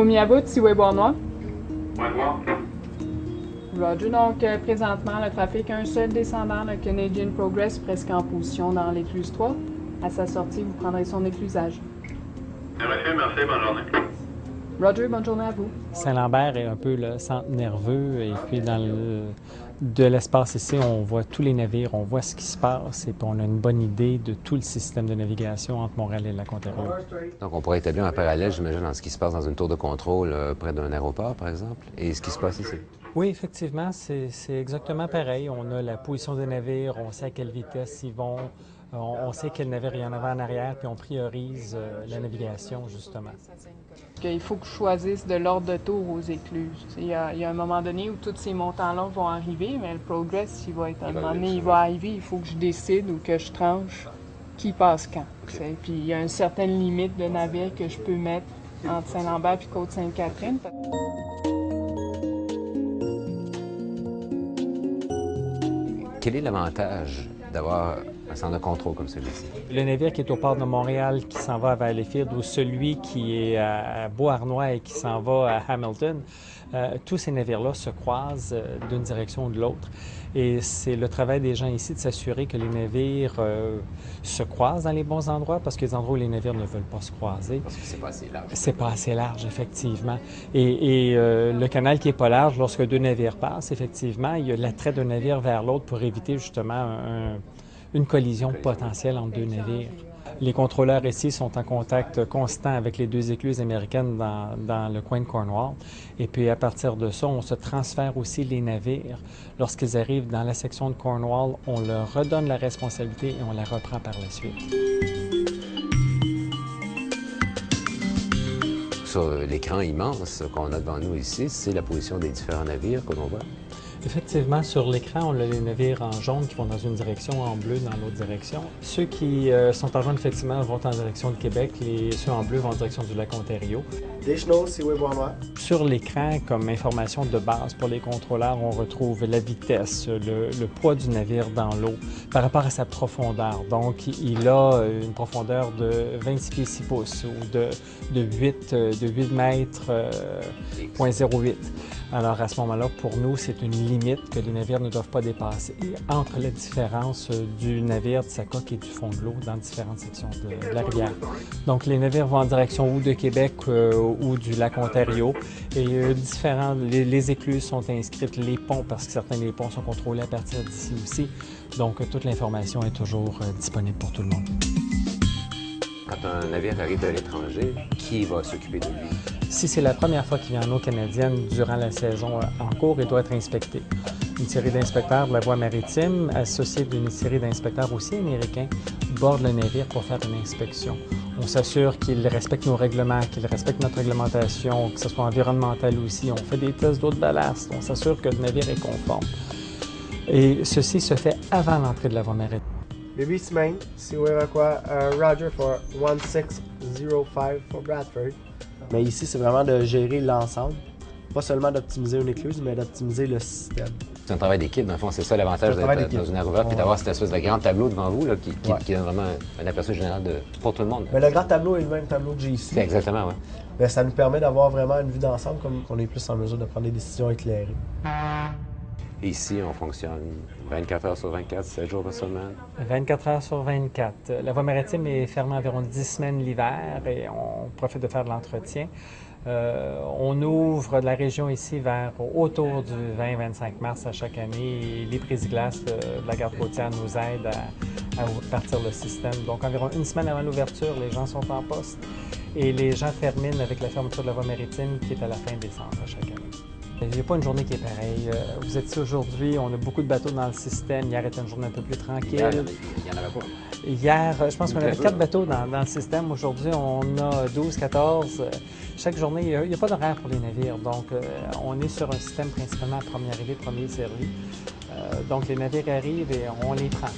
Oumiabout, Seaway Bois-Noir. Bois-Noir. Roger, donc présentement, le trafic, un seul descendant, le Canadian Progress, presque en position dans l'écluse 3. À sa sortie, vous prendrez son éclusage. Bien reçu, merci, bonne journée. Roger, bonne journée à vous. Saint-Lambert est un peu le centre nerveux et puis de l'espace ici, on voit tous les navires, on voit ce qui se passe et puis on a une bonne idée de tout le système de navigation entre Montréal et Lac-Ontario. Donc on pourrait établir un parallèle, j'imagine, dans ce qui se passe dans une tour de contrôle près d'un aéroport, par exemple, et ce qui se passe ici. Oui, effectivement, c'est exactement pareil. On a la position des navires, on sait à quelle vitesse ils vont, on sait quel navire il y en avait en arrière, puis on priorise la navigation, justement. Il faut que je choisisse de l'ordre de tour aux écluses. Il y a un moment donné où tous ces montants-là vont arriver, mais le Progress, il va être à un moment donné, il va arriver, il faut que je décide ou que je tranche qui passe quand. Okay. Puis il y a une certaine limite de navires que je peux mettre entre Saint-Lambert et Côte-Sainte-Catherine. Quel est l'avantage d'avoir un centre de contrôle comme celui-ci? Le navire qui est au port de Montréal qui s'en va à Valleyfield ou celui qui est à Beauharnois et qui s'en va à Hamilton, tous ces navires-là se croisent d'une direction ou de l'autre. Et c'est le travail des gens ici de s'assurer que les navires se croisent dans les bons endroits, parce que les endroits où les navires ne veulent pas se croiser. Parce que c'est pas assez large. C'est pas assez large, effectivement. Et le canal qui est pas large, lorsque deux navires passent, effectivement, il y a l'attrait d'un navire vers l'autre pour éviter justement une collision potentielle entre deux navires. Les contrôleurs ici sont en contact constant avec les deux écluses américaines dans le coin de Cornwall. Et puis à partir de ça, on se transfère aussi les navires. Lorsqu'ils arrivent dans la section de Cornwall, on leur redonne la responsabilité et on la reprend par la suite. Sur l'écran immense qu'on a devant nous ici, c'est la position des différents navires que l'on voit. Effectivement, sur l'écran, on a les navires en jaune qui vont dans une direction, en bleu dans l'autre direction. Ceux qui sont en jaune, effectivement, vont en direction de Québec. Ceux en bleu vont en direction du Lac-Ontario. Sur l'écran, comme information de base pour les contrôleurs, on retrouve la vitesse, le poids du navire dans l'eau par rapport à sa profondeur. Donc, il a une profondeur de 26 pieds 6 pouces ou de 8 mètres, 0.08. Alors, à ce moment-là, pour nous, c'est une limite que les navires ne doivent pas dépasser entre la différence du navire, de sa coque et du fond de l'eau dans différentes sections de la rivière. Donc, les navires vont en direction ou de Québec ou du Lac-Ontario. Et les écluses sont inscrites, les ponts, parce que certains des ponts sont contrôlés à partir d'ici aussi. Donc, toute l'information est toujours disponible pour tout le monde. Quand un navire arrive de l'étranger, qui va s'occuper de lui? Si c'est la première fois qu'il vient en eau canadienne durant la saison en cours, il doit être inspecté. Une série d'inspecteurs de la voie maritime, associée d'une série d'inspecteurs aussi américains, bordent le navire pour faire une inspection. On s'assure qu'ils respectent nos règlements, qu'ils respectent notre réglementation, que ce soit environnemental aussi. On fait des tests d'eau de ballast, on s'assure que le navire est conforme. Et ceci se fait avant l'entrée de la voie maritime. Baby Smain, Seaway Roger for 1605 for Bradford. Mais ici, c'est vraiment de gérer l'ensemble. Pas seulement d'optimiser une écluse, mais d'optimiser le système. C'est un travail d'équipe, dans le fond, c'est ça l'avantage d'être dans une aire ouverte, puis d'avoir cette espèce de grand tableau devant vous là, qui donne vraiment un aperçu général pour tout le monde. Mais le grand tableau est le même tableau que j'ai ici. Exactement, oui. Mais ça nous permet d'avoir vraiment une vue d'ensemble, comme on est plus en mesure de prendre des décisions éclairées. Et ici, on fonctionne 24 heures sur 24, 7 jours par semaine. 24 heures sur 24. La voie maritime est fermée environ 10 semaines l'hiver et on profite de faire de l'entretien. On ouvre de la région ici vers autour du 20-25 mars à chaque année et les brise-glaces de la garde côtière nous aident à partir le système. Donc environ une semaine avant l'ouverture, les gens sont en poste et les gens terminent avec la fermeture de la voie maritime qui est à la fin décembre à chaque année. Il n'y a pas une journée qui est pareille. Vous êtes ici aujourd'hui, on a beaucoup de bateaux dans le système. Hier était une journée un peu plus tranquille. Hier, il n'y en avait pas. Hier, je pense qu'on avait 4 bateaux dans le système. Aujourd'hui, on a 12, 14. Chaque journée, il n'y a pas d'horaire pour les navires. Donc, on est sur un système principalement à premier arrivé, premier servi. Donc, les navires arrivent et on les prend.